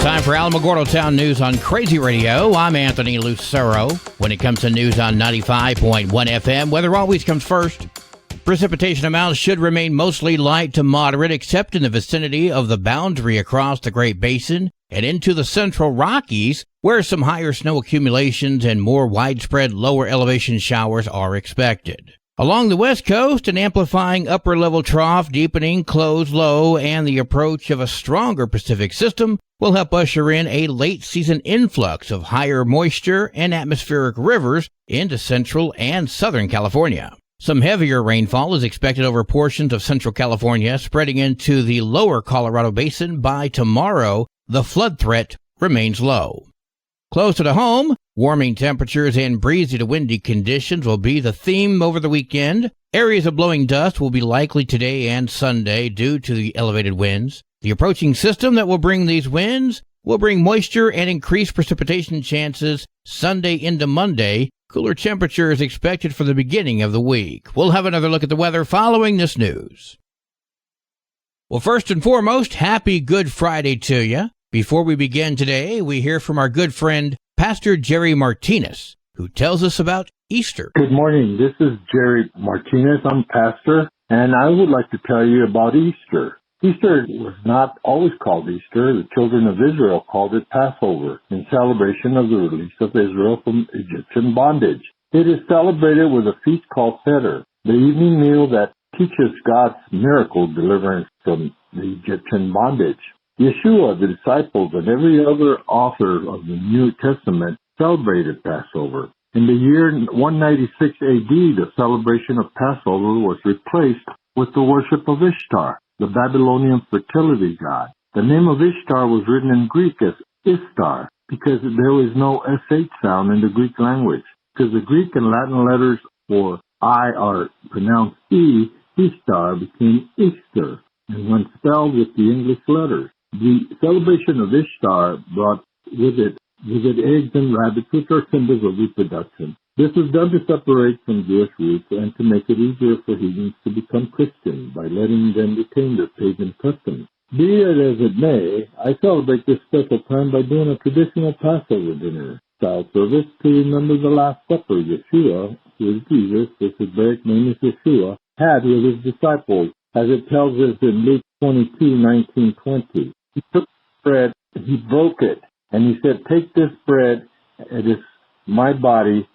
Time for Alamogordo Town News on Crazy Radio. I'm Anthony Lucero. When it comes to news on 95.1 FM, weather always comes first. Precipitation amounts should remain mostly light to moderate, except in the vicinity of the boundary across the Great Basin and into the central Rockies, where some higher snow accumulations and more widespread lower elevation showers are expected. Along the west coast, an amplifying upper-level trough, deepening closed low, and the approach of a stronger Pacific system will help usher in a late-season influx of higher moisture and atmospheric rivers into central and southern California. Some heavier rainfall is expected over portions of central California, spreading into the lower Colorado Basin by tomorrow. The flood threat remains low. Closer to home, warming temperatures and breezy to windy conditions will be the theme over the weekend. Areas of blowing dust will be likely today and Sunday due to the elevated winds. The approaching system that will bring these winds will bring moisture and increased precipitation chances Sunday into Monday. Cooler temperatures expected for the beginning of the week. We'll have another look at the weather following this news. Well, first and foremost, happy Good Friday to you. Before we begin today, we hear from our good friend, Pastor Jerry Martinez, who tells us about Easter. Good morning. This is Jerry Martinez. I'm pastor, and I would like to tell you about Easter. Easter was not always called Easter. The children of Israel called it Passover in celebration of the release of Israel from Egyptian bondage. It is celebrated with a feast called Seder, the evening meal that teaches God's miracle deliverance from the Egyptian bondage. Yeshua, the disciples, and every other author of the New Testament celebrated Passover. In the year 196 AD, the celebration of Passover was replaced with the worship of Ishtar, the Babylonian fertility god. The name of Ishtar was written in Greek as Istar because there was no SH sound in the Greek language. Because the Greek and Latin letters for I are pronounced E, Ishtar became Easter, and when spelled with the English letters. The celebration of Ishtar brought with it eggs and rabbits, which are symbols of reproduction. This was done to separate from Jewish roots and to make it easier for heathens to become Christian by letting them retain their pagan customs. Be it as it may, I celebrate this special time by doing a traditional Passover dinner style service to remember the Last Supper Yeshua, who is Jesus, his Hebraic name is Yeshua, had with his disciples, as it tells us in Luke 22:19-20. He took bread, he broke it, and he said, "Take this bread, it is my body,"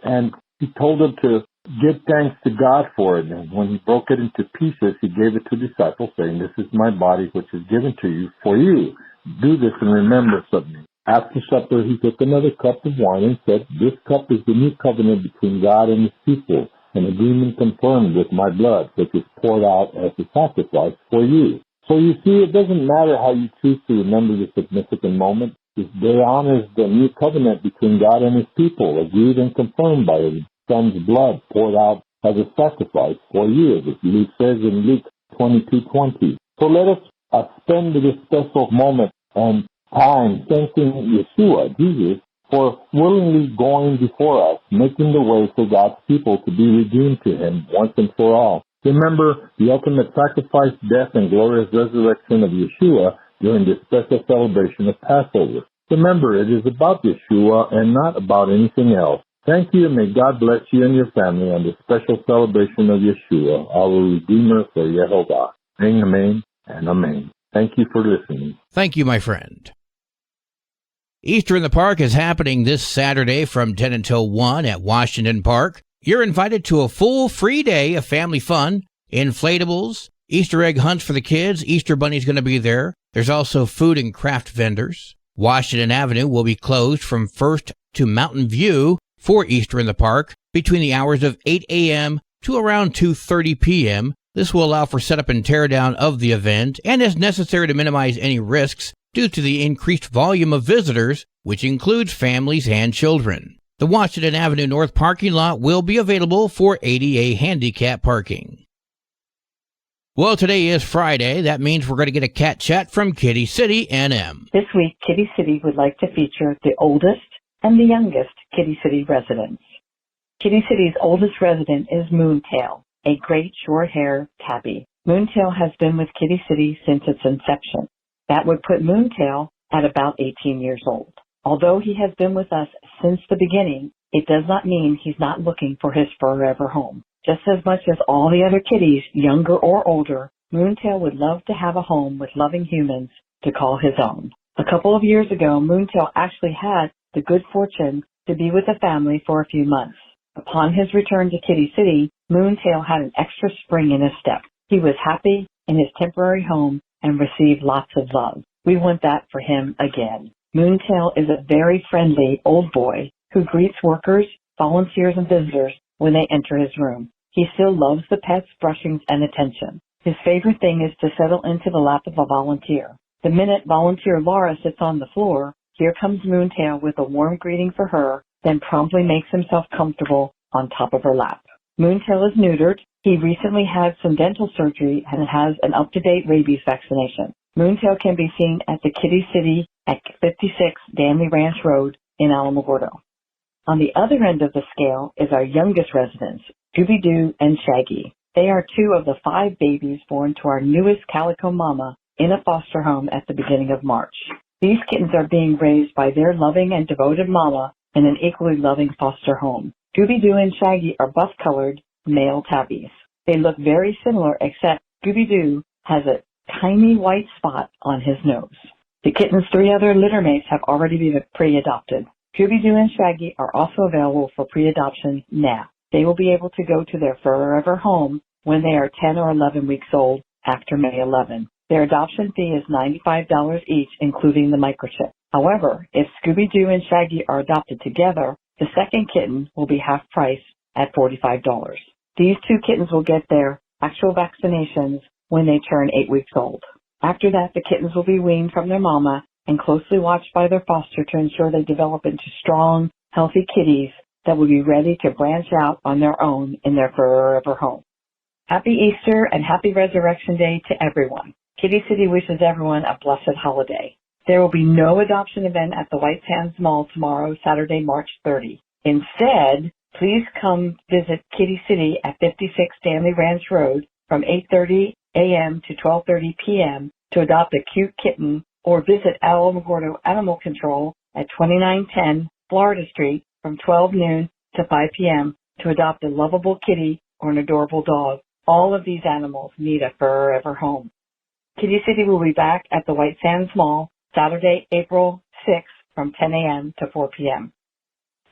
and he told them to give thanks to God for it. And when he broke it into pieces, he gave it to disciples, saying, "This is my body, which is given to you for you. Do this in remembrance of me." After supper, he took another cup of wine and said, "This cup is the new covenant between God and his people, an agreement confirmed with my blood, which is poured out as a sacrifice for you." So you see, it doesn't matter how you choose to remember this significant moment. It honors the new covenant between God and his people, agreed and confirmed by his son's blood poured out as a sacrifice for you, as Luke says in Luke 22:20. So let us spend this special moment and time thanking Yeshua, Jesus, for willingly going before us, making the way for God's people to be redeemed to him once and for all. Remember the ultimate sacrifice, death, and glorious resurrection of Yeshua during this special celebration of Passover. Remember, it is about Yeshua and not about anything else. Thank you, and may God bless you and your family on this special celebration of Yeshua, our Redeemer for Yehovah. Amen and amen. Thank you for listening. Thank you, my friend. Easter in the Park is happening this Saturday from 10 until 1 at Washington Park. You're invited to a full free day of family fun, inflatables, Easter egg hunts for the kids. Easter Bunny's going to be there. There's also food and craft vendors. Washington Avenue will be closed from First to Mountain View for Easter in the Park between the hours of 8 a.m. to around 2:30 p.m. This will allow for setup and teardown of the event and is necessary to minimize any risks due to the increased volume of visitors, which includes families and children. The Washington Avenue North parking lot will be available for ADA handicap parking. Well, today is Friday. That means we're going to get a cat chat from Kitty City, NM. This week, Kitty City would like to feature the oldest and the youngest Kitty City residents. Kitty City's oldest resident is Moontail, a great short-hair tabby. Moontail has been with Kitty City since its inception. That would put Moontail at about 18 years old. Although he has been with us since the beginning, it does not mean he's not looking for his forever home. Just as much as all the other kitties, younger or older, Moontail would love to have a home with loving humans to call his own. A couple of years ago, Moontail actually had the good fortune to be with a family for a few months. Upon his return to Kitty City, Moontail had an extra spring in his step. He was happy in his temporary home and received lots of love. We want that for him again. Moontail is a very friendly old boy who greets workers, volunteers, and visitors when they enter his room. He still loves the pets, brushings, and attention. His favorite thing is to settle into the lap of a volunteer. The minute volunteer Laura sits on the floor, here comes Moontail with a warm greeting for her, then promptly makes himself comfortable on top of her lap. Moontail is neutered. He recently had some dental surgery and has an up-to-date rabies vaccination. Moontail can be seen at the Kitty City at 56 Danley Ranch Road in Alamogordo. On the other end of the scale is our youngest residents, Scooby-Doo and Shaggy. They are two of the 5 babies born to our newest calico mama in a foster home at the beginning of March. These kittens are being raised by their loving and devoted mama in an equally loving foster home. Scooby-Doo and Shaggy are buff-colored male tabbies. They look very similar, except Scooby-Doo has a tiny white spot on his nose. The kitten's 3 other littermates have already been pre-adopted. Scooby-Doo and Shaggy are also available for pre-adoption now. They will be able to go to their forever home when they are 10 or 11 weeks old after May 11. Their adoption fee is $95 each, including the microchip. However, if Scooby-Doo and Shaggy are adopted together, the second kitten will be half price at $45. These 2 kittens will get their actual vaccinations when they turn 8 weeks old. After that, the kittens will be weaned from their mama and closely watched by their foster to ensure they develop into strong, healthy kitties that will be ready to branch out on their own in their forever home. Happy Easter and happy Resurrection Day to everyone. Kitty City wishes everyone a blessed holiday. There will be no adoption event at the White Sands Mall tomorrow, Saturday, March 30. Instead, please come visit Kitty City at 56 Stanley Ranch Road from 8:30 a.m. to 12:30 p.m. to adopt a cute kitten, or visit Alamogordo Animal Control at 2910 Florida Street from 12 noon to 5 p.m. to adopt a lovable kitty or an adorable dog. All of these animals need a forever home. Kitty City will be back at the White Sands Mall Saturday, April 6th from 10 a.m. to 4 p.m.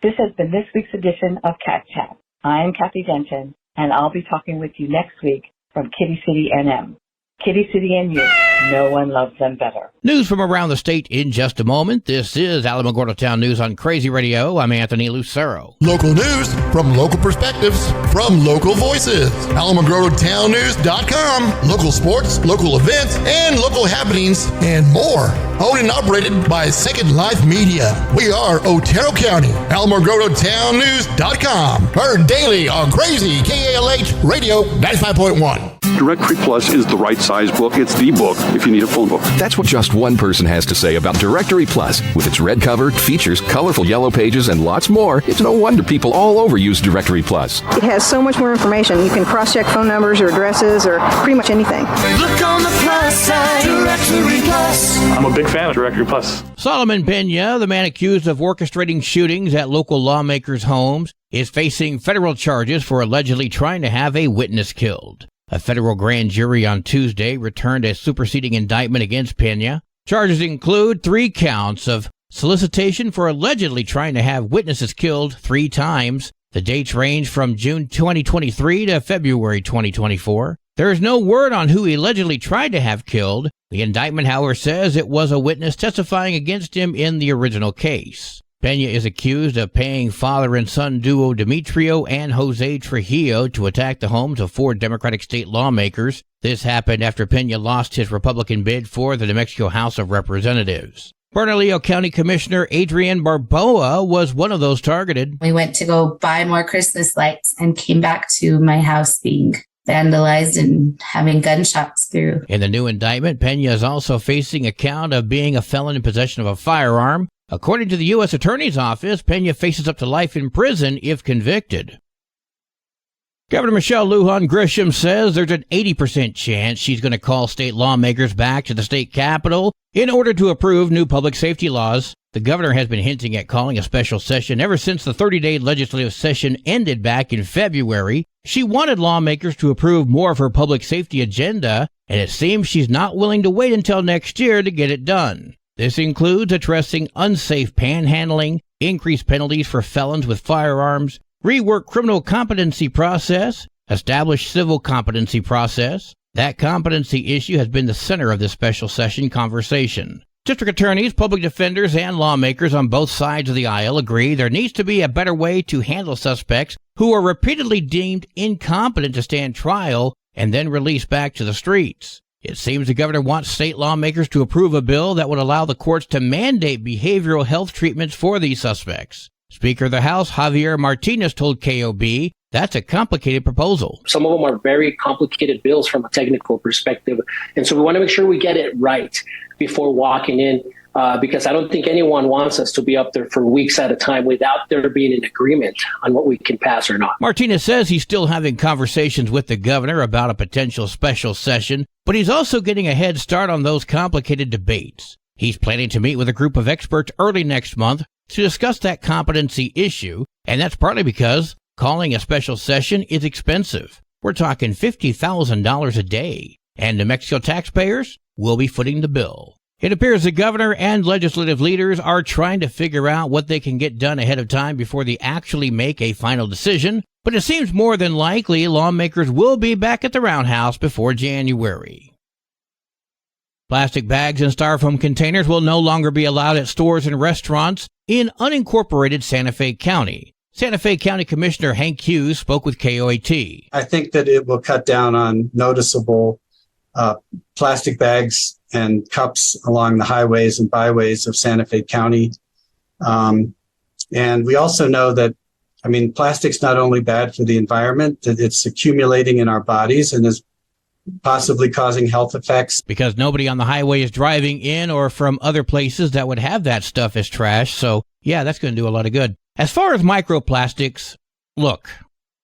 This has been this week's edition of Cat Chat. I am Kathy Denton, and I'll be talking with you next week from Kitty City NM. Kitty City and you, no one loves them better. News from around the state in just a moment. This is Alamogordo Town News on Crazy Radio. I'm Anthony Lucero. Local news from local perspectives from local voices. AlamogordoTownNews.com. Local sports, local events, and local happenings, and more. Owned and operated by Second Life Media. We are Otero County. AlamogordoTownNews.com. Heard daily on Crazy KALH Radio 95.1. Directory Plus is the right size book. It's the book if you need a phone book. That's what just one person has to say about Directory Plus. With its red cover, features, colorful yellow pages, and lots more, it's no wonder people all over use Directory Plus. It has so much more information. You can cross-check phone numbers or addresses or pretty much anything. Look on the plus side, Directory Plus. I'm a big fan of Directory Plus. Solomon Pena, the man accused of orchestrating shootings at local lawmakers' homes, is facing federal charges for allegedly trying to have a witness killed. A federal grand jury on Tuesday returned a superseding indictment against Pena. Charges include 3 counts of solicitation for allegedly trying to have witnesses killed 3 times. The dates range from June 2023 to February 2024. There is no word on who he allegedly tried to have killed. The indictment, however, says it was a witness testifying against him in the original case. Pena is accused of paying father and son duo Demetrio and Jose Trujillo to attack the homes of 4 Democratic state lawmakers. This happened after Pena lost his Republican bid for the New Mexico House of Representatives. Bernalillo County Commissioner Adrienne Barboa was one of those targeted. We went to go buy more Christmas lights and came back to my house being vandalized and having gunshots through. In the new indictment, Pena is also facing a count of being a felon in possession of a firearm. According to the U.S. Attorney's Office, Pena faces up to life in prison if convicted. Governor Michelle Lujan Grisham says there's an 80% chance she's going to call state lawmakers back to the state capitol in order to approve new public safety laws. The governor has been hinting at calling a special session ever since the 30-day legislative session ended back in February. She wanted lawmakers to approve more of her public safety agenda, and it seems she's not willing to wait until next year to get it done. This includes addressing unsafe panhandling, increased penalties for felons with firearms, rework criminal competency process, establish civil competency process. That competency issue has been the center of this special session conversation. District attorneys, public defenders, and lawmakers on both sides of the aisle agree there needs to be a better way to handle suspects who are repeatedly deemed incompetent to stand trial and then released back to the streets. It seems the governor wants state lawmakers to approve a bill that would allow the courts to mandate behavioral health treatments for these suspects. Speaker of the House, Javier Martinez, told KOB that's a complicated proposal. Some of them are very complicated bills from a technical perspective. And so we want to make sure we get it right before walking in, because I don't think anyone wants us to be up there for weeks at a time without there being an agreement on what we can pass or not. Martinez says he's still having conversations with the governor about a potential special session, but he's also getting a head start on those complicated debates. He's planning to meet with a group of experts early next month to discuss that competency issue, and that's partly because calling a special session is expensive. We're talking $50,000 a day, and New Mexico taxpayers will be footing the bill. It appears the governor and legislative leaders are trying to figure out what they can get done ahead of time before they actually make a final decision, but it seems more than likely lawmakers will be back at the roundhouse before January. Plastic bags and styrofoam containers will no longer be allowed at stores and restaurants in unincorporated Santa Fe County. Santa Fe County Commissioner Hank Hughes spoke with KOAT. I think that it will cut down on noticeable plastic bags and cups along the highways and byways of Santa Fe County. And we also know that, plastic's not only bad for the environment, that it's accumulating in our bodies and is possibly causing health effects. Because nobody on the highway is driving in or from other places that would have that stuff as trash. So, yeah, that's going to do a lot of good. As far as microplastics, look,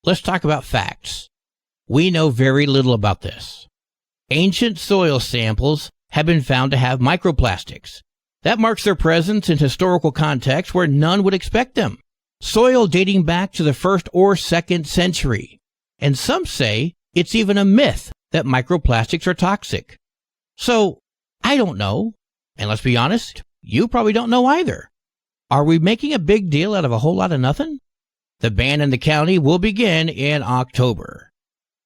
let's talk about facts. We know very little about this. Ancient soil samples have been found to have microplastics. That marks their presence in historical contexts where none would expect them. Soil dating back to the 1st or 2nd century. And some say it's even a myth that microplastics are toxic. So, I don't know. And let's be honest, you probably don't know either. Are we making a big deal out of a whole lot of nothing? The ban in the county will begin in October.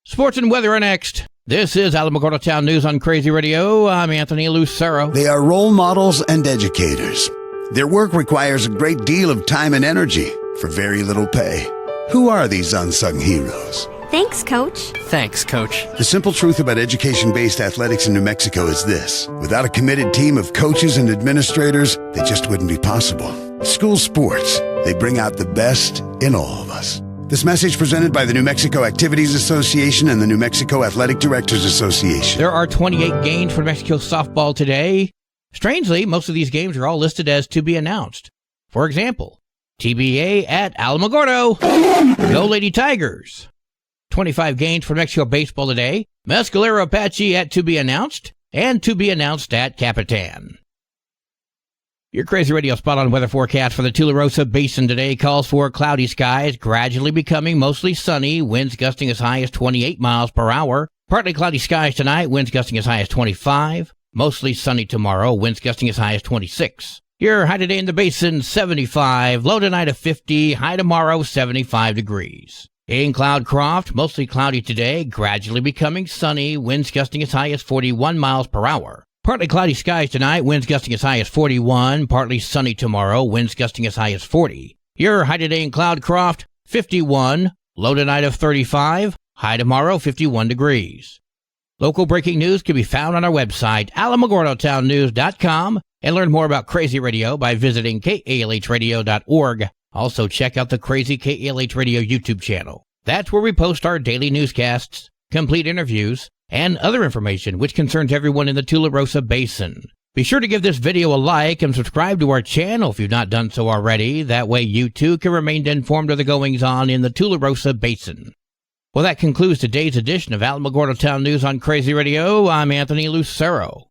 Sports and weather are next. This is Alamogordo Town News on Crazy Radio. I'm Anthony Lucero. They are role models and educators. Their work requires a great deal of time and energy for very little pay. Who are these unsung heroes? Thanks, Coach. Thanks, Coach. The simple truth about education-based athletics in New Mexico is this. Without a committed team of coaches and administrators, they just wouldn't be possible. School sports, they bring out the best in all of us. This message presented by the New Mexico Activities Association and the New Mexico Athletic Directors Association. There are 28 games for New Mexico softball today. Strangely, most of these games are all listed as to be announced. For example, TBA at Alamogordo. Go Lady Tigers. 25 games for Mexico baseball today. Mescalero Apache at to be announced, and to be announced at Capitan. Your Crazy Radio spot-on weather forecast for the Tularosa Basin today calls for cloudy skies, gradually becoming mostly sunny, winds gusting as high as 28 miles per hour. Partly cloudy skies tonight, winds gusting as high as 25. Mostly sunny tomorrow, winds gusting as high as 26. Your high today in the Basin, 75. Low tonight of 50. High tomorrow, 75 degrees. In Cloudcroft, mostly cloudy today, gradually becoming sunny, winds gusting as high as 41 miles per hour. Partly cloudy skies tonight, winds gusting as high as 41. Partly sunny tomorrow, winds gusting as high as 40. Your high today in Cloudcroft, 51. Low tonight of 35. High tomorrow, 51 degrees. Local breaking news can be found on our website, alamogordotownnews.com, and learn more about Crazy Radio by visiting kalhradio.org. Also, check out the Crazy KALH Radio YouTube channel. That's where we post our daily newscasts, complete interviews, and other information which concerns everyone in the Tularosa Basin. Be sure to give this video a like and subscribe to our channel if you've not done so already. That way you too can remain informed of the goings-on in the Tularosa Basin. Well, that concludes today's edition of Alamogordo Town News on Crazy Radio. I'm Anthony Lucero.